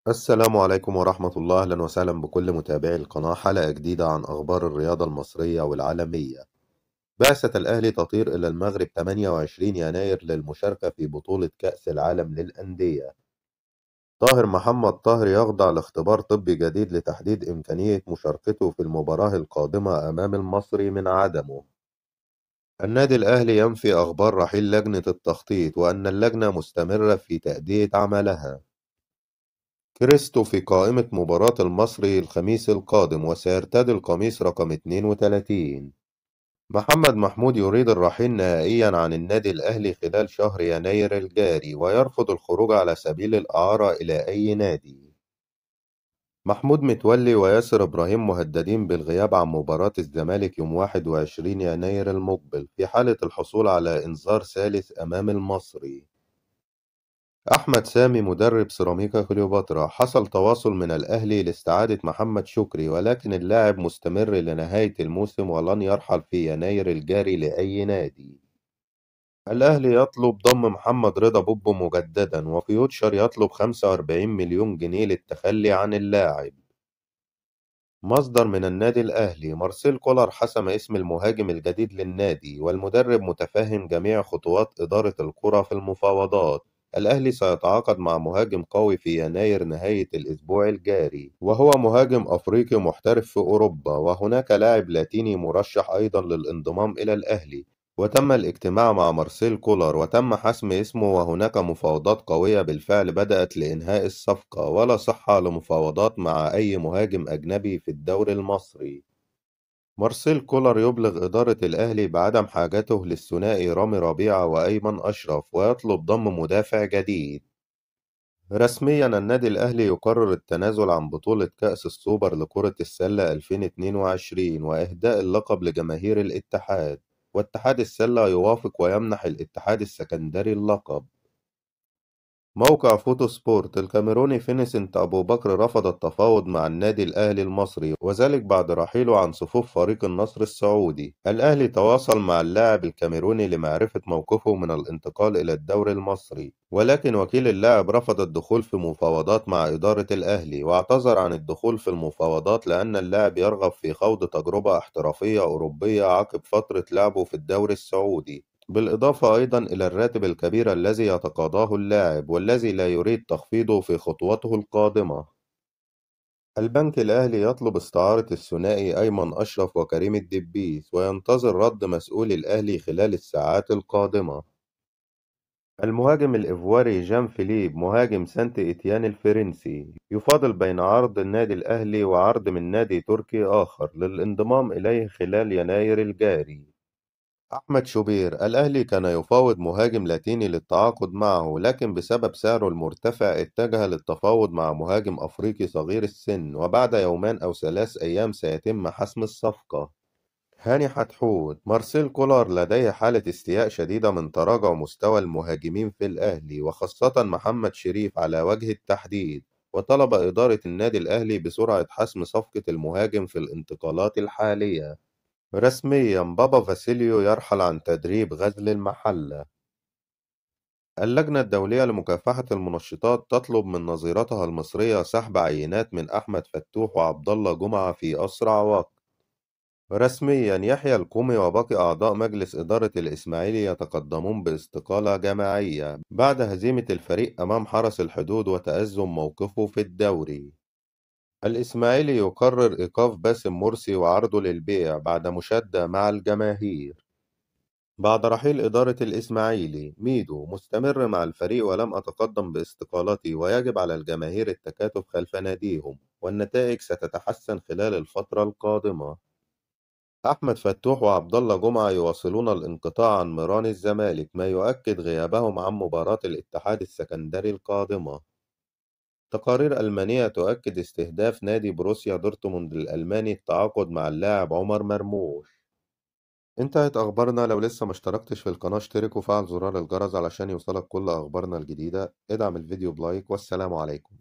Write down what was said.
السلام عليكم ورحمة الله، أهلا وسهلا بكل متابعي القناة. حلقة جديدة عن أخبار الرياضة المصرية والعالمية. بعثة الأهلي تطير إلى المغرب 28 يناير للمشاركة في بطولة كأس العالم للأندية. طاهر محمد طاهر يخضع لاختبار طبي جديد لتحديد إمكانية مشاركته في المباراة القادمة أمام المصري من عدمه. النادي الأهلي ينفي أخبار رحيل لجنة التخطيط وأن اللجنة مستمرة في تأدية عملها. كريستو في قائمة مباراة المصري الخميس القادم وسيرتدي القميص رقم 32. محمد محمود يريد الرحيل نهائيا عن النادي الأهلي خلال شهر يناير الجاري ويرفض الخروج على سبيل الإعارة إلى أي نادي. محمود متولي وياسر إبراهيم مهددين بالغياب عن مباراة الزمالك يوم 21 يناير المقبل في حالة الحصول على إنذار ثالث أمام المصري. أحمد سامي مدرب سيراميكا كليوباترا حصل تواصل من الأهلي لاستعادة محمد شكري، ولكن اللاعب مستمر لنهاية الموسم ولن يرحل في يناير الجاري لأي نادي. الأهلي يطلب ضم محمد رضا بوبو مجددا، وفيوتشر يطلب 45 مليون جنيه للتخلي عن اللاعب. مصدر من النادي الأهلي: مارسيل كولر حسم اسم المهاجم الجديد للنادي، والمدرب متفهم جميع خطوات إدارة الكرة في المفاوضات. الأهلي سيتعاقد مع مهاجم قوي في يناير نهاية الأسبوع الجاري، وهو مهاجم أفريقي محترف في أوروبا، وهناك لاعب لاتيني مرشح أيضا للانضمام إلى الأهلي. وتم الاجتماع مع مارسيل كولر وتم حسم اسمه، وهناك مفاوضات قوية بالفعل بدأت لإنهاء الصفقة، ولا صحة لمفاوضات مع أي مهاجم أجنبي في الدوري المصري. مارسيل كولر يبلغ إدارة الأهلي بعدم حاجته للثنائي رامي ربيعة وأيمن أشرف، ويطلب ضم مدافع جديد. رسميا النادي الأهلي يقرر التنازل عن بطولة كأس السوبر لكرة السلة 2022 وإهداء اللقب لجماهير الاتحاد، واتحاد السلة يوافق ويمنح الاتحاد السكندري اللقب. موقع فوتو سبورت: الكاميروني فينيسنت أبو بكر رفض التفاوض مع النادي الأهلي المصري، وذلك بعد رحيله عن صفوف فريق النصر السعودي. الأهلي تواصل مع اللاعب الكاميروني لمعرفة موقفه من الانتقال إلى الدوري المصري، ولكن وكيل اللاعب رفض الدخول في مفاوضات مع إدارة الأهلي، واعتذر عن الدخول في المفاوضات لأن اللاعب يرغب في خوض تجربة احترافية أوروبية عقب فترة لعبه في الدوري السعودي، بالإضافة أيضا إلى الراتب الكبير الذي يتقاضاه اللاعب والذي لا يريد تخفيضه في خطوته القادمة. البنك الأهلي يطلب استعارة الثنائي أيمن أشرف وكريم الدبيس، وينتظر رد مسؤولي الأهلي خلال الساعات القادمة. المهاجم الإيفواري جان فيليب مهاجم سانت إتيان الفرنسي يفاضل بين عرض النادي الأهلي وعرض من نادي تركي آخر للانضمام إليه خلال يناير الجاري. أحمد شوبير: الأهلي كان يفاوض مهاجم لاتيني للتعاقد معه، لكن بسبب سعره المرتفع اتجه للتفاوض مع مهاجم أفريقي صغير السن، وبعد يومين أو 3 أيام سيتم حسم الصفقة. هاني حتحوت: مارسيل كولر لديه حالة استياء شديدة من تراجع مستوى المهاجمين في الأهلي، وخاصة محمد شريف على وجه التحديد، وطلب إدارة النادي الأهلي بسرعة حسم صفقة المهاجم في الانتقالات الحالية. رسميا بابا فاسيليو يرحل عن تدريب غزل المحلة. اللجنة الدولية لمكافحة المنشطات تطلب من نظيرتها المصرية سحب عينات من أحمد فتوح وعبد الله جمعة في أسرع وقت. رسميا يحيى الكومي وباقي أعضاء مجلس إدارة الإسماعيلي يتقدمون باستقالة جماعية بعد هزيمة الفريق أمام حرس الحدود وتأزم موقفه في الدوري. الإسماعيلي يقرر إيقاف باسم مرسي وعرضه للبيع بعد مشادة مع الجماهير. بعد رحيل إدارة الإسماعيلي، ميدو: مستمر مع الفريق ولم أتقدم باستقالتي، ويجب على الجماهير التكاتف خلف ناديهم، والنتائج ستتحسن خلال الفترة القادمة. أحمد فتوح وعبد الله جمعة يواصلون الانقطاع عن مران الزمالك، ما يؤكد غيابهم عن مباراة الاتحاد السكندري القادمة. تقارير ألمانية تؤكد استهداف نادي بروسيا دورتموند الألماني التعاقد مع اللاعب عمر مرموش. انتهت أخبارنا. لو لسه ما اشتركتش في القناة اشترك وفعل زرار الجرس علشان يوصلك كل أخبارنا الجديدة. ادعم الفيديو بلايك، والسلام عليكم.